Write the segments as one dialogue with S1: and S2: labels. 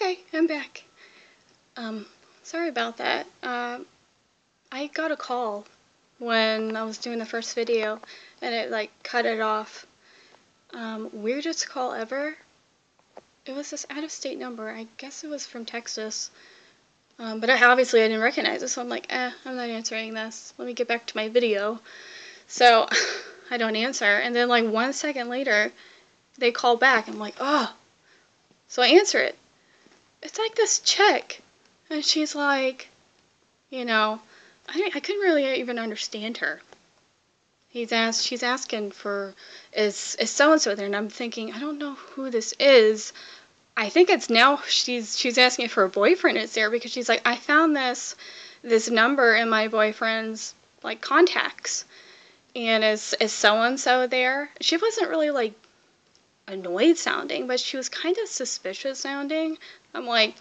S1: Okay, I'm back. Sorry about that. I got a call when I was doing the first video, and it like cut it off. Weirdest call ever. It was this out-of-state number. I guess it was from Texas. But obviously I didn't recognize it, so I'm like, I'm not answering this. Let me get back to my video. So I don't answer, and then like 1 second later, they call back. I'm like, oh. So I answer it. It's like this chick, and she's like, I couldn't really even understand her. She's asking for, is so-and-so there? And I'm thinking, I don't know who this is. I think it's now she's asking if her boyfriend is there, because she's like, I found this number in my boyfriend's like contacts, and is so-and-so there? She wasn't really like annoyed sounding, but she was kind of suspicious sounding. I'm like,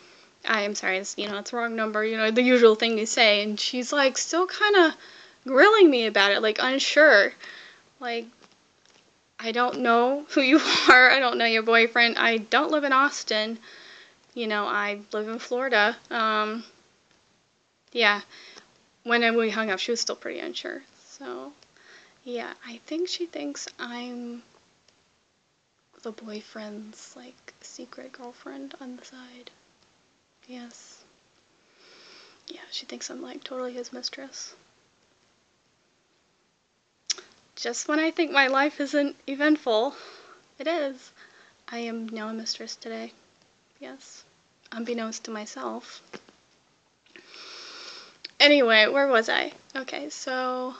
S1: I'm sorry, it's the wrong number, the usual thing you say. And she's like still kind of grilling me about it, like unsure. Like, I don't know who you are. I don't know your boyfriend. I don't live in Austin. I live in Florida. Yeah. When we hung up, she was still pretty unsure. So, yeah, I think she thinks I'm the boyfriend's, like, secret girlfriend on the side. Yes. Yeah, she thinks I'm, like, totally his mistress. Just when I think my life isn't eventful, it is. I am now a mistress today. Yes. Unbeknownst to myself. Anyway, where was I? Okay, so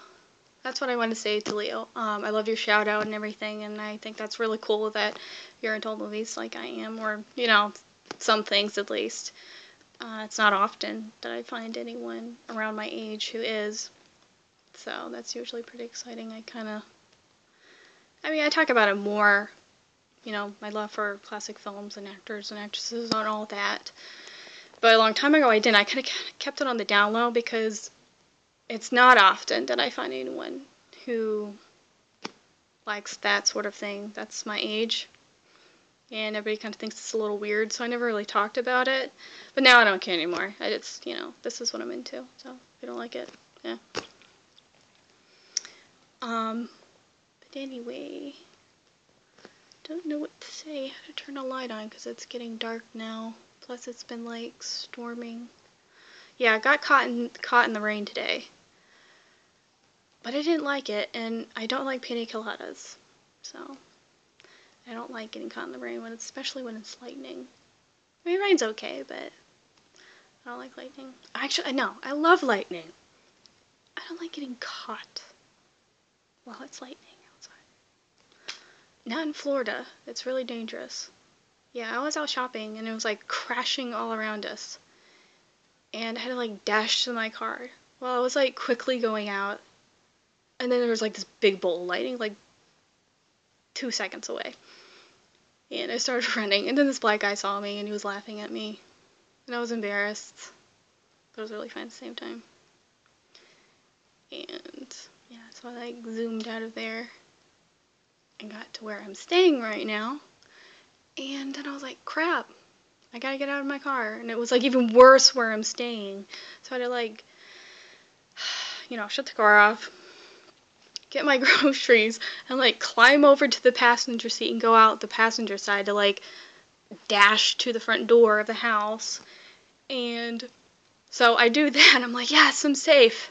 S1: that's what I want to say to Leo. I love your shout out and everything, and I think that's really cool that you're into movies like I am, or, some things at least. It's not often that I find anyone around my age who is, so that's usually pretty exciting. I talk about it more, my love for classic films and actors and actresses and all that. But a long time ago I didn't. I kind of kept it on the down low, because it's not often that I find anyone who likes that sort of thing. That's my age. And everybody kind of thinks it's a little weird, so I never really talked about it. But now I don't care anymore. I just, this is what I'm into. So if you don't like it, yeah. But anyway, don't know what to say. I have to turn the light on because it's getting dark now. Plus it's been like storming. Yeah, I got caught in the rain today. But I didn't like it, and I don't like pina coladas. So I don't like getting caught in the rain, especially when it's lightning. I mean, rain's okay, but I don't like lightning. Actually, no, I love lightning. I don't like getting caught while it's lightning outside. Not in Florida. It's really dangerous. Yeah, I was out shopping, and it was like crashing all around us. And I had to like dash to my car. Well, I was like quickly going out, and then there was like this big bolt of lightning, like 2 seconds away. And I started running, and then this black guy saw me, and he was laughing at me. And I was embarrassed, but it was really fun at the same time. And yeah, so I like zoomed out of there and got to where I'm staying right now. And then I was like, crap, I gotta get out of my car. And it was like even worse where I'm staying. So I had to like, shut the car off, get my groceries, and like climb over to the passenger seat and go out the passenger side to like dash to the front door of the house. And so I do that. I'm like, yes, I'm safe.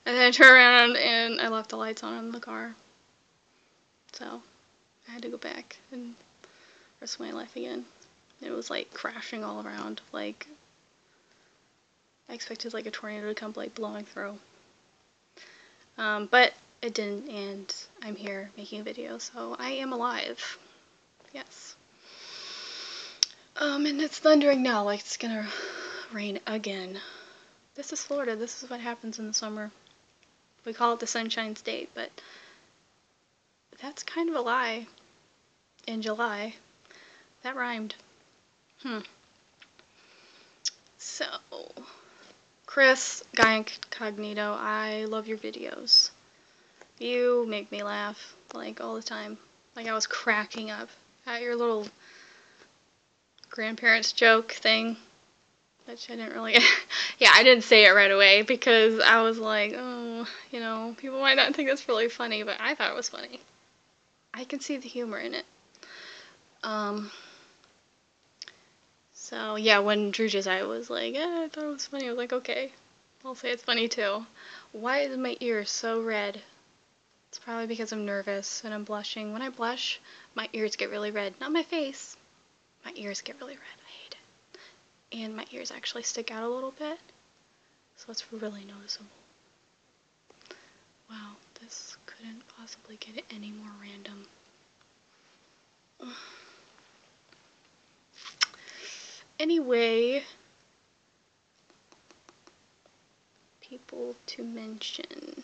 S1: And then I turn around and I left the lights on in the car. So I had to go back and risk my life again. And it was like crashing all around. Like, I expected like a tornado to come like blowing through. But it didn't, and I'm here making a video, so I am alive. Yes. And it's thundering now, like it's gonna rain again. This is Florida. This is what happens in the summer. We call it the Sunshine State, but that's kind of a lie. In July. That rhymed. So, Chris, Guy Incognito, I love your videos. You make me laugh, like, all the time. Like, I was cracking up at your little grandparents joke thing, which I didn't really, yeah, I didn't say it right away because I was like, oh, you know, people might not think that's really funny, but I thought it was funny. I can see the humor in it. So yeah, when Drew just I was like, I thought it was funny. I was like, okay, I'll say it's funny too. Why is my ear so red? It's probably because I'm nervous and I'm blushing. When I blush, my ears get really red. Not my face. My ears get really red. I hate it. And my ears actually stick out a little bit. So it's really noticeable. Wow, this couldn't possibly get any more random. Anyway, people to mention.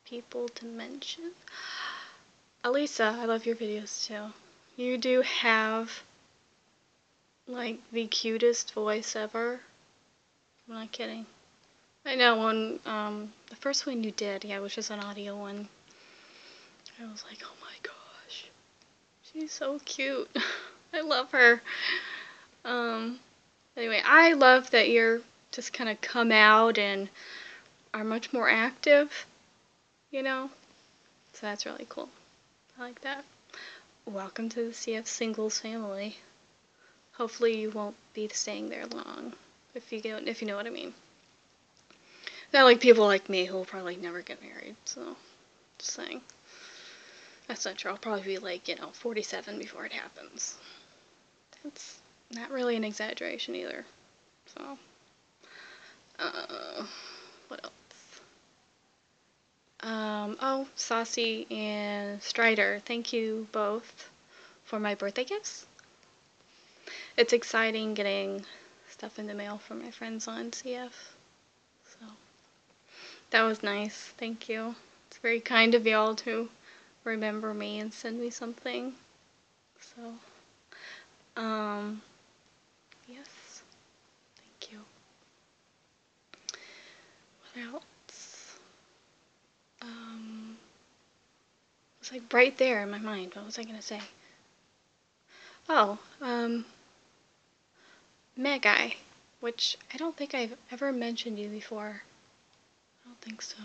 S1: People to mention. Alisa, I love your videos too. You do have like the cutest voice ever. I'm not kidding. I know when the first one you did, yeah, it was just an audio one. I was like, oh my gosh, she's so cute. I love her. Anyway, I love that you're just kind of come out and are much more active, you know? So that's really cool. I like that. Welcome to the CF Singles family. Hopefully you won't be staying there long, if you know what I mean. Not like people like me who will probably never get married, so just saying. That's not true. I'll probably be like, 47 before it happens. It's not really an exaggeration either. So, what else? Oh, Saucy and Strider, thank you both for my birthday gifts. It's exciting getting stuff in the mail from my friends on CF. So, that was nice. Thank you. It's very kind of y'all to remember me and send me something. So, yes. Thank you. What else? It's like right there in my mind. What was I gonna say? Oh, Megai, which I don't think I've ever mentioned you before. I don't think so.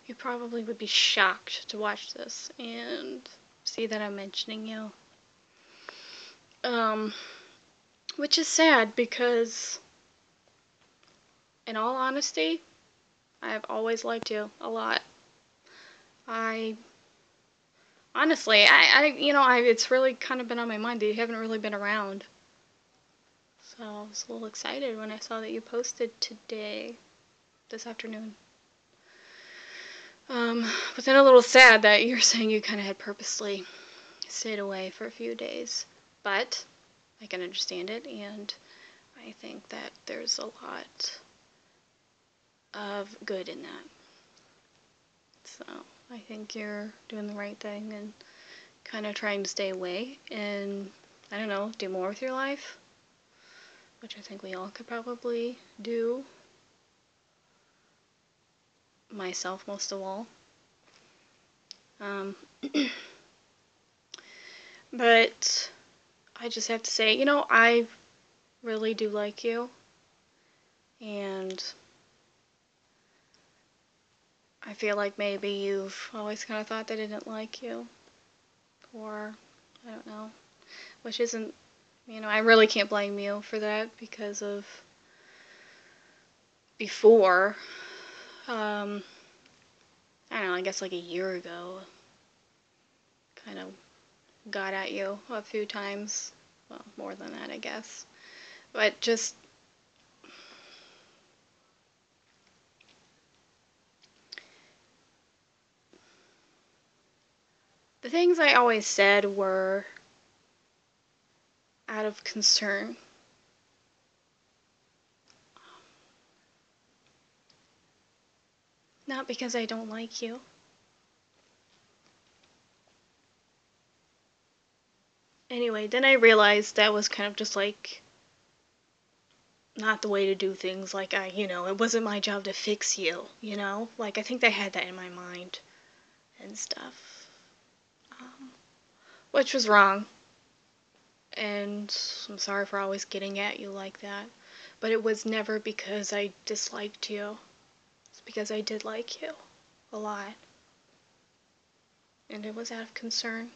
S1: You probably would be shocked to watch this and see that I'm mentioning you. Which is sad because, in all honesty, I've always liked you a lot. Honestly, it's really kind of been on my mind that you haven't really been around. So I was a little excited when I saw that you posted today, this afternoon. But then a little sad that you're saying you kind of had purposely stayed away for a few days. But I can understand it, and I think that there's a lot of good in that. So I think you're doing the right thing and kind of trying to stay away and, I don't know, do more with your life, which I think we all could probably do. Myself most of all. But I just have to say, I really do like you, and I feel like maybe you've always kind of thought that I didn't like you, or I don't know, which isn't, I really can't blame you for that because of before, I don't know, I guess like a year ago, kind of got at you a few times, well, more than that, I guess, but just, the things I always said were out of concern. Not because I don't like you. Anyway, then I realized that was kind of just like not the way to do things. Like it wasn't my job to fix you, Like I think they had that in my mind and stuff. Which was wrong. and I'm sorry for always getting at you like that. But it was never because I disliked you. It's because I did like you a lot. And it was out of concern.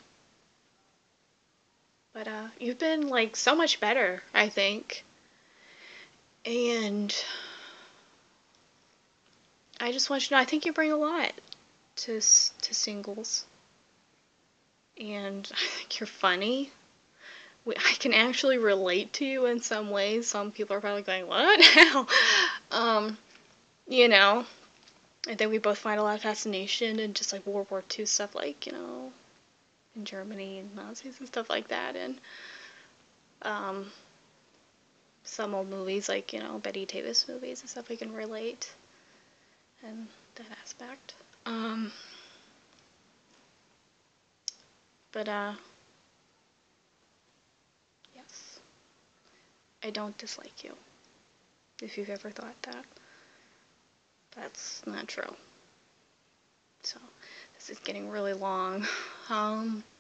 S1: But you've been like so much better, I think. And I just want you to know, I think you bring a lot to singles. And I think you're funny. I can actually relate to you in some ways. Some people are probably going, what? How? You know, I think we both find a lot of fascination in just like World War II stuff, like, you know, in Germany and Nazis and stuff like that. And some old movies, like, you know, Betty Davis movies and stuff, we can relate in that aspect. But, yes, I don't dislike you, if you've ever thought that. That's not true. So, this is getting really long.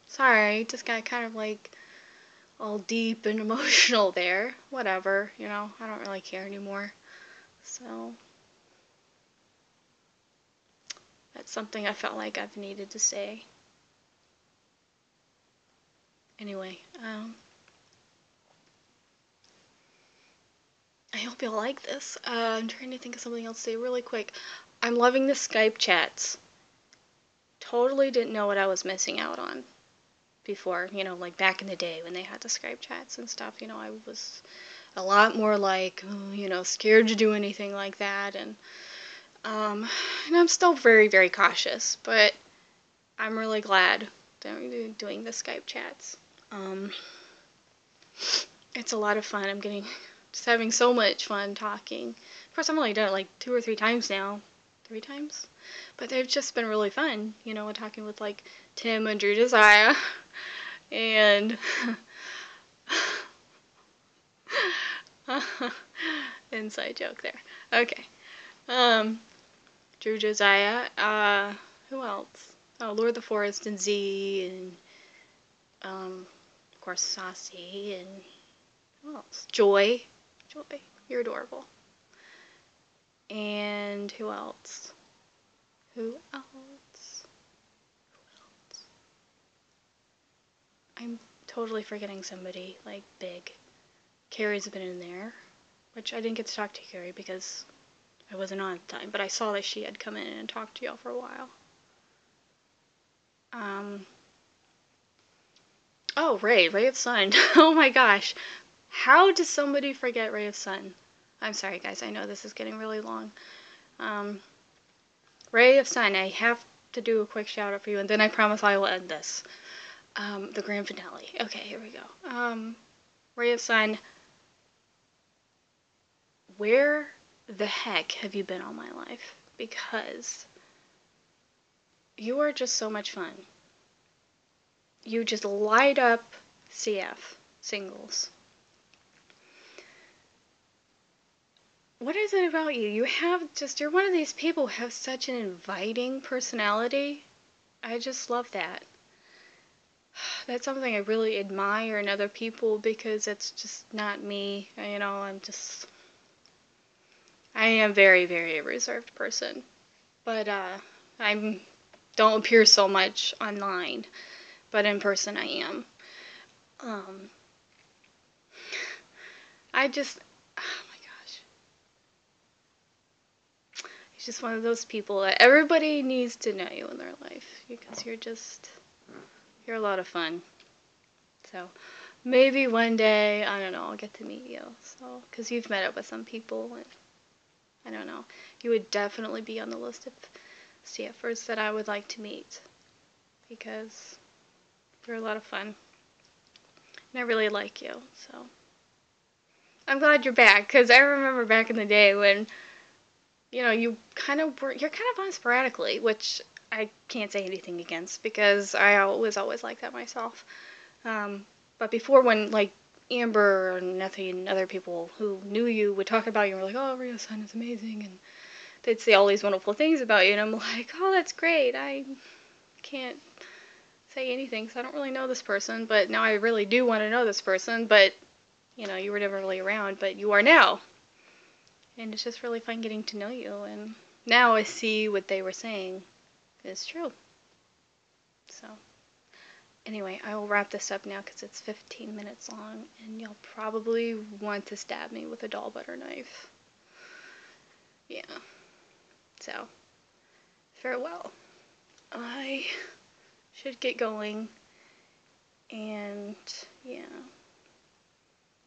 S1: Sorry, just got kind of like all deep and emotional there. Whatever, you know, I don't really care anymore. So, that's something I felt like I've needed to say. Anyway, I hope you'll like this. I'm trying to think of something else to say really quick. I'm loving the Skype chats. Totally didn't know what I was missing out on before, you know, like back in the day when they had the Skype chats and stuff, you know, I was a lot more like, you know, scared to do anything like that, and I'm still very, very cautious, but I'm really glad that we're doing the Skype chats. It's a lot of fun. I'm just having so much fun talking. Of course, I've only done it like 2 or 3 times now. 3 times? But they've just been really fun, you know, talking with like Tim and Drew Josiah. And inside joke there. Okay. Drew Josiah. Who else? Oh, Lord of the Forest and Z, and of course Saucy, and who else? Joy. Joy. You're adorable. And who else? Who else? I'm totally forgetting somebody, like, big. Carrie's been in there, which I didn't get to talk to Carrie because I wasn't on at the time, but I saw that she had come in and talked to y'all for a while. Oh, Ray of Sun. Oh my gosh. How does somebody forget Ray of Sun? I'm sorry, guys. I know this is getting really long. Ray of Sun, I have to do a quick shout out for you, and then I promise I will end this. The grand finale. Okay, here we go. Ray of Sun, where the heck have you been all my life? Because you are just so much fun. You just light up CF singles. What is it about you? You're one of these people who have such an inviting personality. I just love that. That's something I really admire in other people because it's just not me. You know, I am very, very reserved person. But I don't appear so much online. But in person I am. Oh my gosh. He's just one of those people that everybody needs to know you in their life because you're a lot of fun. So maybe one day, I don't know, I'll get to meet you. So, because you've met up with some people, and I don't know, you would definitely be on the list of CFers that I would like to meet because you're a lot of fun. And I really like you, so I'm glad you're back because I remember back in the day when, you know, you're kind of on sporadically, which I can't say anything against because I was always like that myself. But before, when like Amber and Nettie and other people who knew you would talk about you and were like, oh, Ray of Sun is amazing, and they'd say all these wonderful things about you, and I'm like, oh, that's great. I can't say anything because I don't really know this person, but now I really do want to know this person, but you know, you were never really around, but you are now. And it's just really fun getting to know you, and now I see what they were saying is true. So, anyway, I will wrap this up now because it's 15 minutes long, and you'll probably want to stab me with a doll butter knife. Yeah. So, farewell. I should get going, and yeah,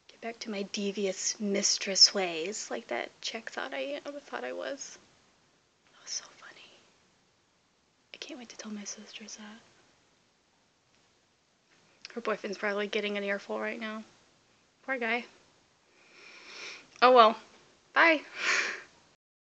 S1: get back to my devious mistress ways, like that chick thought I was. That was so funny. I can't wait to tell my sisters that. Her boyfriend's probably getting an earful right now. Poor guy. Oh well. Bye.